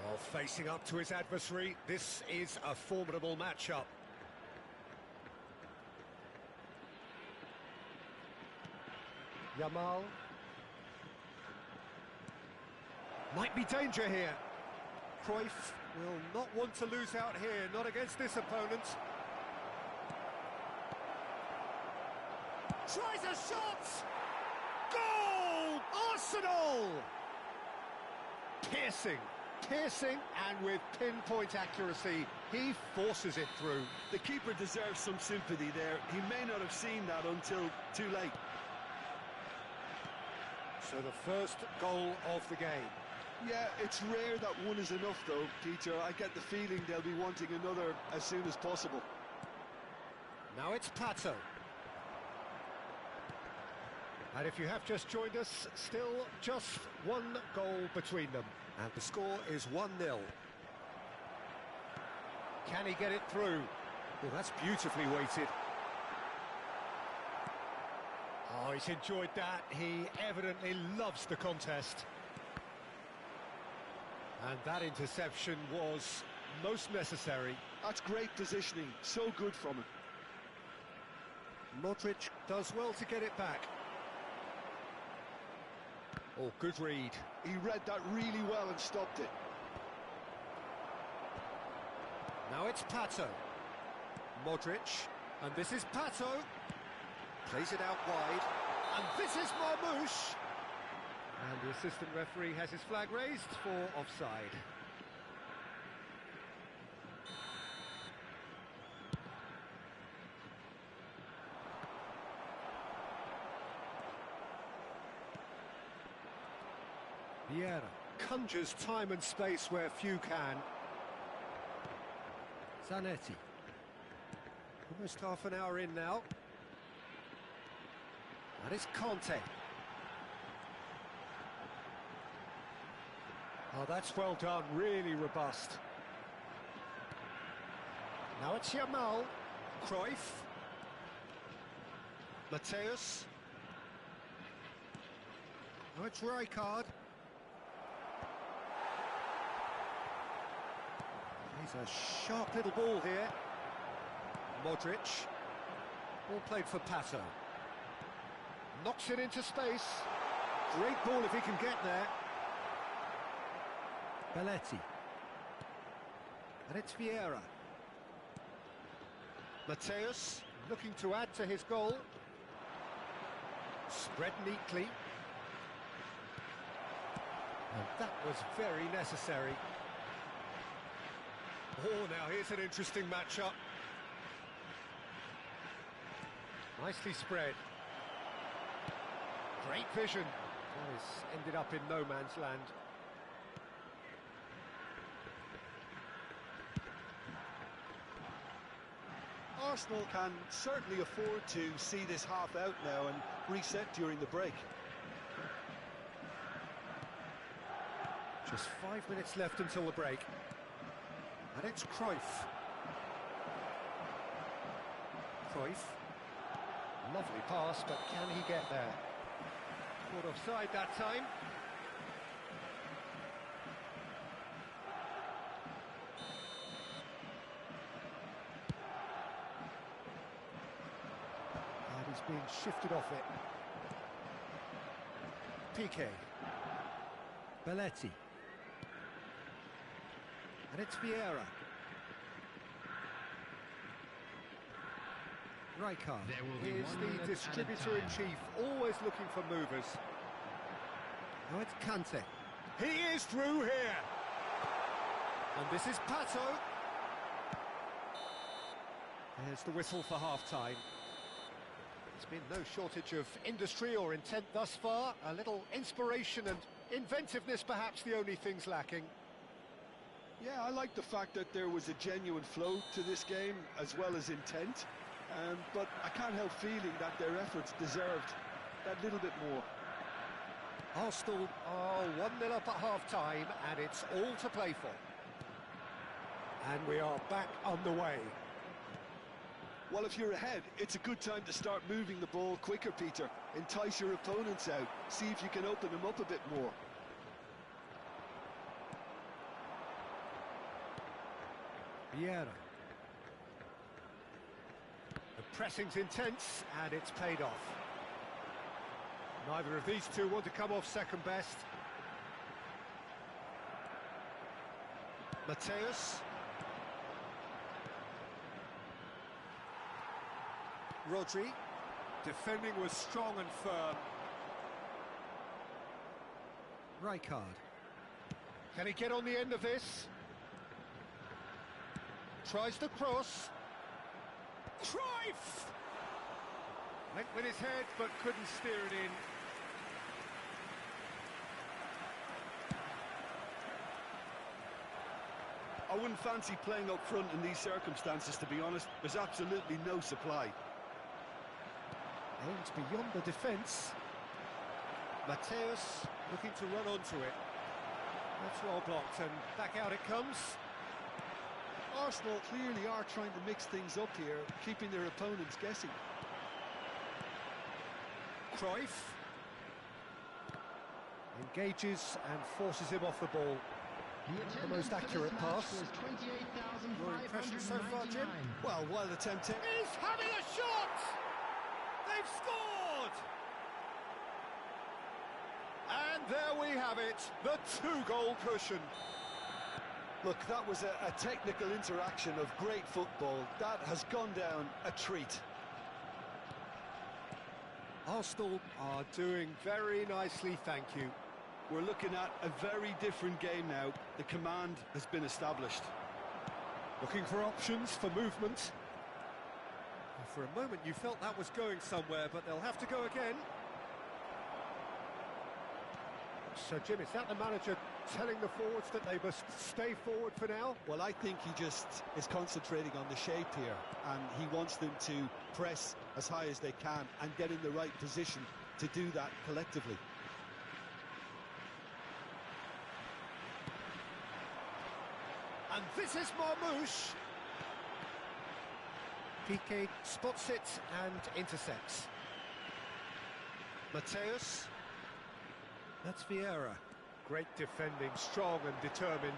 Speaker 3: Oh, facing up to his adversary, this is a formidable matchup. Yamal. Might be danger here. Cruyff will not want to lose out here, not against this opponent. Tries a shot! Goal! Arsenal! Piercing, and with pinpoint accuracy, he forces it through.
Speaker 2: The keeper deserves some sympathy there. He may not have seen that until too late.
Speaker 3: So the first goal of the game.
Speaker 2: Yeah, it's rare that one is enough though, Peter. I get the feeling they'll be wanting another as soon as possible.
Speaker 3: Now it's Pato. And if you have just joined us, still just one goal between them. And the score is 1-0. Can he get it through? Well, that's beautifully weighted. Oh, he's enjoyed that. He evidently loves the contest. And that interception was most necessary.
Speaker 2: That's great positioning. So good from him.
Speaker 3: Modric does well to get it back. Oh, good read.
Speaker 2: He read that really well and stopped it.
Speaker 3: Now it's Pato. Modric. And this is Pato. Plays it out wide. And this is Marmoush. And the assistant referee has his flag raised for offside. Vieira conjures time and space where few can. Zanetti. Almost half an hour in now. And it's Conte. Oh, that's well done, really robust. Now it's Yamal. Cruyff. Mateus. Now it's Rijkaard. He's a sharp little ball here. Modric. Ball played for Pato. Knocks it into space. Great ball if he can get there. Belletti. And it's Vieira. Mateus. looking to add to his goal. Spread neatly. And that was very necessary. Oh, now here's an interesting matchup. Nicely spread. Great vision. That has ended up in no man's land.
Speaker 2: Arsenal can certainly afford to see this half out now and reset during the break.
Speaker 3: Just 5 minutes left until the break. And it's Cruyff. Cruyff. Lovely pass, but can he get there? Caught offside that time. And he's being shifted off it. Piqué. Belletti. And it's Vieira. Rijkaard is the distributor-in-chief, always looking for movers. Now it's Kante. He is through here. And this is Pato. There's the whistle for half-time. There's been no shortage of industry or intent thus far. A little inspiration and inventiveness, perhaps the only things lacking.
Speaker 2: Yeah, I like the fact that there was a genuine flow to this game as well as intent. But I can't help feeling that their efforts deserved that little bit more.
Speaker 3: Arsenal are 1-0 up at half-time, and it's all to play for. And we are back underway.
Speaker 2: Well, if you're ahead, it's a good time to start moving the ball quicker, Peter. Entice your opponents out. See if you can open them up a bit more.
Speaker 3: Vieira. The pressing's intense, and it's paid off. Neither of these two want to come off second best. Mateus. Rodri. Defending was strong and firm. Rijkaard. Can he get on the end of this? Tries the cross. Cruyff! Went with his head, but couldn't steer it in.
Speaker 2: I wouldn't fancy playing up front in these circumstances, to be honest. There's absolutely no supply.
Speaker 3: Aims beyond the defence. Mateus looking to run onto it. That's well blocked, and back out it comes.
Speaker 2: Arsenal clearly are trying to mix things up here, keeping their opponents guessing.
Speaker 3: Cruyff engages and forces him off the ball. The most accurate pass. Your impression so far, Jim?
Speaker 2: Well, well attempted.
Speaker 1: He's having a shot! They've scored! And there we have it, the two-goal cushion.
Speaker 2: Look, that was a technical interaction of great football. That has gone down a treat.
Speaker 3: Arsenal are doing very nicely, thank you.
Speaker 2: We're looking at a very different game now. The command has been established.
Speaker 3: Looking for options for movement. For a moment you felt that was going somewhere, but they'll have to go again. So, Jim, is that the manager telling the forwards that they must stay forward for now?
Speaker 2: Well, I think he just is concentrating on the shape here, and he wants them to press as high as they can and get in the right position to do that collectively.
Speaker 3: And this is Marmouche. Piqué spots it and intercepts. Mateus. That's Vieira. Great defending, strong and determined.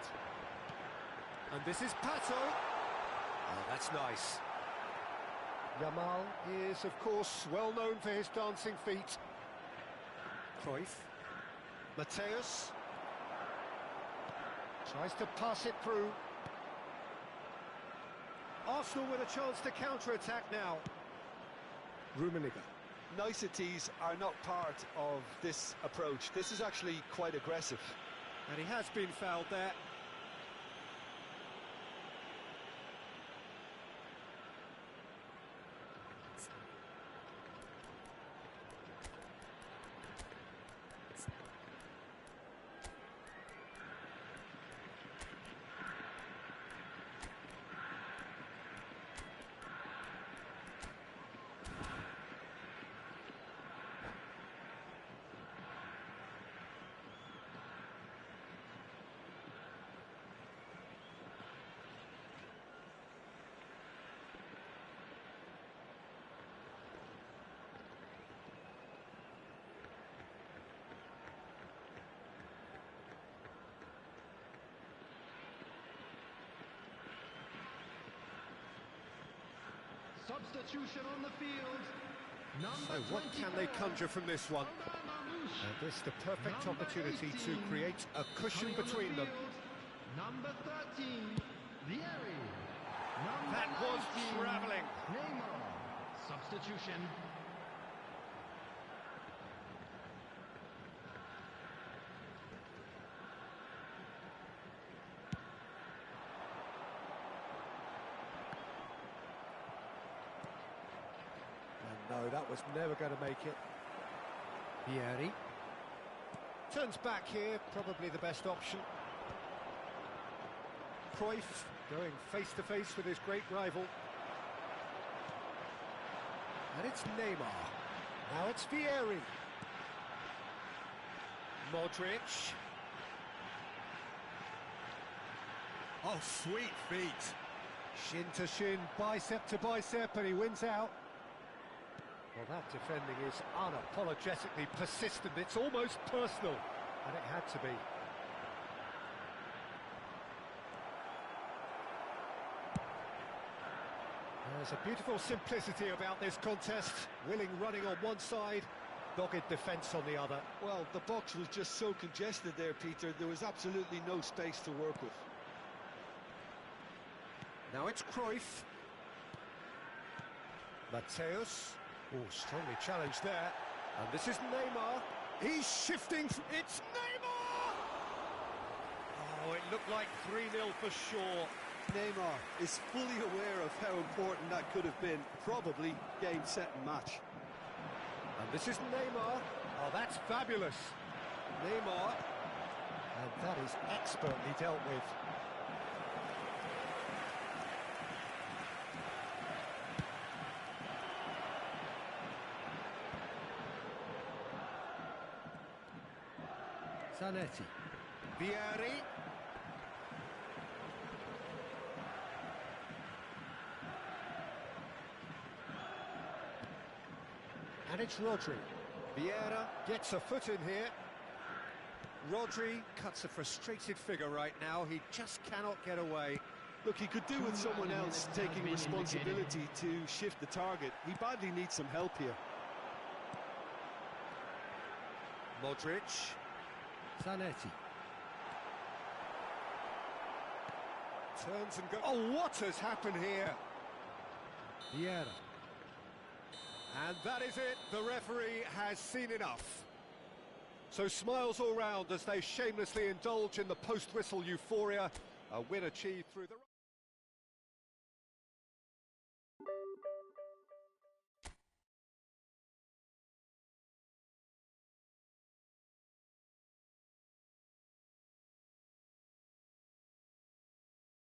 Speaker 3: And this is Pato. Oh, that's nice. Yamal is, of course, well known for his dancing feet. Cruyff. Mateus. Tries to pass it through. Arsenal with a chance to counter-attack now. Rummenigge.
Speaker 2: Niceties are not part of this approach. This is actually quite aggressive.
Speaker 3: And he has been fouled there.
Speaker 4: Substitution on the field.
Speaker 3: So what can they conjure from this one? And this the perfect opportunity to create a cushion between them.
Speaker 4: Number 13, Vieri.
Speaker 1: That was travelling.
Speaker 4: Neymar. Substitution.
Speaker 3: No, that was never going to make it. Vieri. Turns back here, probably the best option. Cruyff going face-to-face with his great rival. And it's Neymar. Now it's Vieri. Modric.
Speaker 1: Oh, sweet feet.
Speaker 3: Shin to shin, bicep to bicep, and he wins out. Well, that defending is unapologetically persistent. It's almost personal, and it had to be. There's a beautiful simplicity about this contest. Willing running on one side, dogged defence on the other.
Speaker 2: Well, the box was just so congested there, Peter. There was absolutely no space to work with.
Speaker 3: Now it's Cruyff. Mateus. Oh, strongly challenged there. And this is Neymar. He's shifting. It's Neymar! Oh, it looked like 3-0 for sure.
Speaker 2: Neymar is fully aware of how important that could have been. Probably game, set and match.
Speaker 3: And this is Neymar. Oh, that's fabulous. Neymar. And that is expertly dealt with. Zanetti. Vieri. And it's Rodri. Vieira gets a foot in here. Rodri cuts a frustrated figure right now. He just cannot get away.
Speaker 2: Look, he could do with someone else taking responsibility to shift the target. He badly needs some help here.
Speaker 3: Modric. Zanetti. Turns and goes. Oh, what has happened here? Vieira. And that is it. The referee has seen enough. So smiles all round as they shamelessly indulge in the post-whistle euphoria. A win achieved through the...